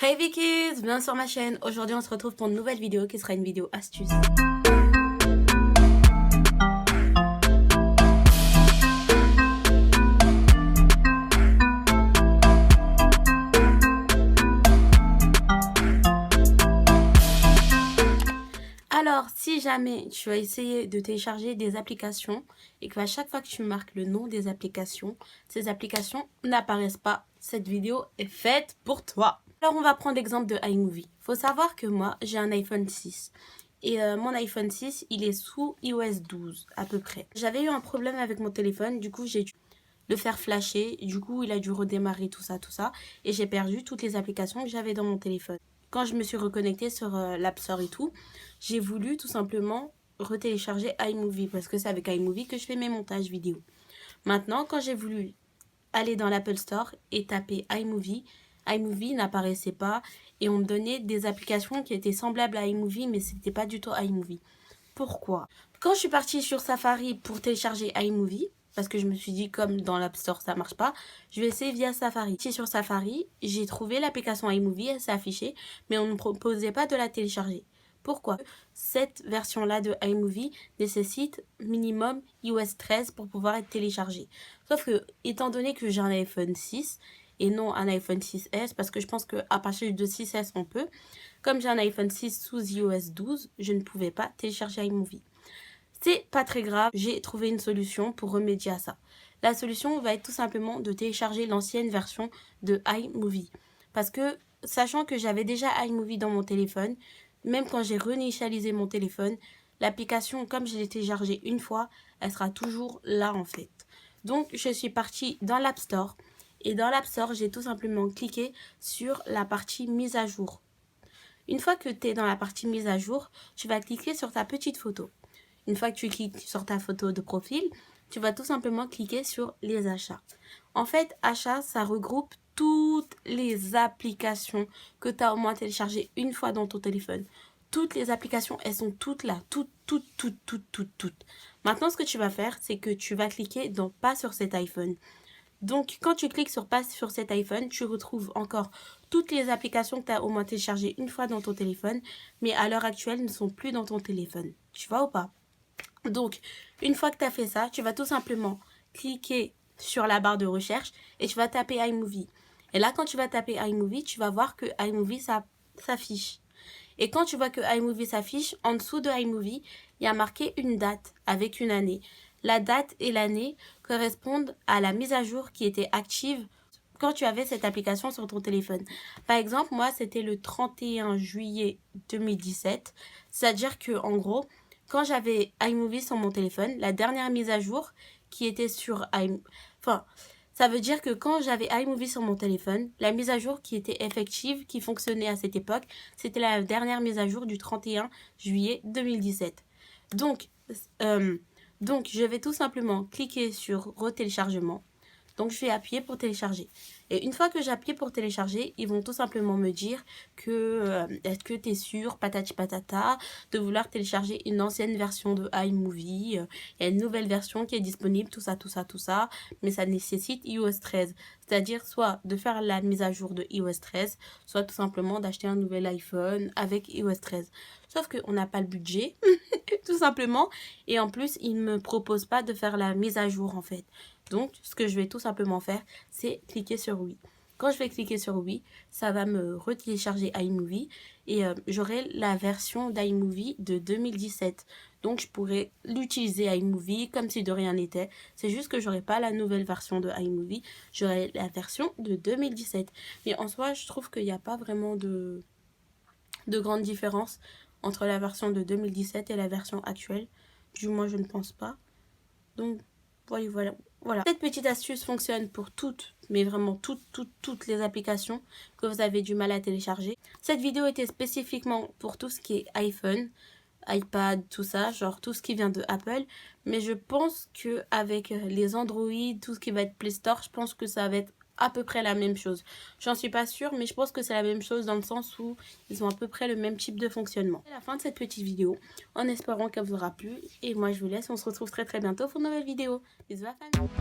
Hey Vicky, bienvenue sur ma chaîne. Aujourd'hui on se retrouve pour une nouvelle vidéo qui sera une vidéo astuce. Alors, si jamais tu vas essayer de télécharger des applications et qu'à chaque fois que tu marques le nom des applications, ces applications n'apparaissent pas, cette vidéo est faite pour toi. Alors, on va prendre l'exemple de iMovie. Il faut savoir que moi, j'ai un iPhone 6. Et mon iPhone 6, il est sous iOS 12 à peu près. J'avais eu un problème avec mon téléphone, du coup j'ai dû le faire flasher. Du coup, il a dû redémarrer tout ça. Et j'ai perdu toutes les applications que j'avais dans mon téléphone. Quand je me suis reconnectée sur l'App Store et tout, j'ai voulu tout simplement retélécharger iMovie parce que c'est avec iMovie que je fais mes montages vidéo. Maintenant, quand j'ai voulu aller dans l'Apple Store et taper iMovie, iMovie n'apparaissait pas et on me donnait des applications qui étaient semblables à iMovie mais c'était pas du tout iMovie. Pourquoi? Quand je suis partie sur Safari pour télécharger iMovie, parce que je me suis dit comme dans l'App Store ça marche pas, je vais essayer via Safari. Sur Safari, j'ai trouvé l'application iMovie, elle s'est affichée, mais on ne me proposait pas de la télécharger. Pourquoi? Cette version-là de iMovie nécessite minimum iOS 13 pour pouvoir être téléchargée. Sauf que, étant donné que j'ai un iPhone 6 et non un iPhone 6S, parce que je pense qu'à partir de 6S on peut, comme j'ai un iPhone 6 sous iOS 12, je ne pouvais pas télécharger iMovie. C'est pas très grave, j'ai trouvé une solution pour remédier à ça. La solution va être tout simplement de télécharger l'ancienne version de iMovie. Parce que, sachant que j'avais déjà iMovie dans mon téléphone, même quand j'ai réinitialisé mon téléphone, l'application, comme je l'ai téléchargée une fois, elle sera toujours là en fait. Donc, je suis partie dans l'App Store. Et dans l'App Store, j'ai tout simplement cliqué sur la partie mise à jour. Une fois que tu es dans la partie mise à jour, tu vas cliquer sur ta petite photo. Une fois que tu cliques sur ta photo de profil, tu vas tout simplement cliquer sur les achats. En fait, achats, ça regroupe toutes les applications que tu as au moins téléchargées une fois dans ton téléphone. Toutes les applications, elles sont toutes là. Toutes. Maintenant, ce que tu vas faire, c'est que tu vas cliquer dans Pas sur cet iPhone. Donc, quand tu cliques sur Pas sur cet iPhone, tu retrouves encore toutes les applications que tu as au moins téléchargées une fois dans ton téléphone, mais à l'heure actuelle ne sont plus dans ton téléphone. Tu vois ou pas? Donc, une fois que tu as fait ça, tu vas tout simplement cliquer sur la barre de recherche et tu vas taper iMovie. Et là, quand tu vas taper iMovie, tu vas voir que iMovie s'affiche. Et quand tu vois que iMovie s'affiche, en dessous de iMovie, il y a marqué une date avec une année. La date et l'année correspondent à la mise à jour qui était active quand tu avais cette application sur ton téléphone. Par exemple, moi, c'était le 31 juillet 2017. C'est-à-dire que, en gros, quand j'avais iMovie sur mon téléphone, la dernière mise à jour qui était sur iMovie... Enfin, ça veut dire que quand j'avais iMovie sur mon téléphone, la mise à jour qui était effective, qui fonctionnait à cette époque, c'était la dernière mise à jour du 31 juillet 2017. Donc, je vais tout simplement cliquer sur retéléchargement. Donc, je vais appuyer pour télécharger. Et une fois que j'appuie pour télécharger, ils vont tout simplement me dire que est-ce que tu es sûr, patati patata, de vouloir télécharger une ancienne version de iMovie. Il y a une nouvelle version qui est disponible, tout ça. Mais ça nécessite iOS 13. C'est-à-dire soit de faire la mise à jour de iOS 13, soit tout simplement d'acheter un nouvel iPhone avec iOS 13. Sauf qu'on n'a pas le budget, tout simplement. Et en plus, ils ne me proposent pas de faire la mise à jour en fait. Donc, ce que je vais tout simplement faire, c'est cliquer sur oui. Quand je vais cliquer sur oui, ça va me retélécharger iMovie et j'aurai la version d'iMovie de 2017. Donc, je pourrais l'utiliser iMovie comme si de rien n'était. C'est juste que j'aurai pas la nouvelle version de iMovie, j'aurai la version de 2017. Mais en soi, je trouve qu'il n'y a pas vraiment de grande différence entre la version de 2017 et la version actuelle. Du moins, je ne pense pas. Donc, voilà. Cette petite astuce fonctionne pour toutes, mais vraiment toutes les applications que vous avez du mal à télécharger. Cette vidéo était spécifiquement pour tout ce qui est iPhone, iPad, tout ça, genre tout ce qui vient de Apple. Mais je pense qu'avec les Android, tout ce qui va être Play Store, je pense que ça va être à peu près la même chose. J'en suis pas sûre, mais je pense que c'est la même chose dans le sens où ils ont à peu près le même type de fonctionnement. C'est la fin de cette petite vidéo, en espérant qu'elle vous aura plu. Et moi, je vous laisse. On se retrouve très bientôt pour une nouvelle vidéo. Bisous la famille.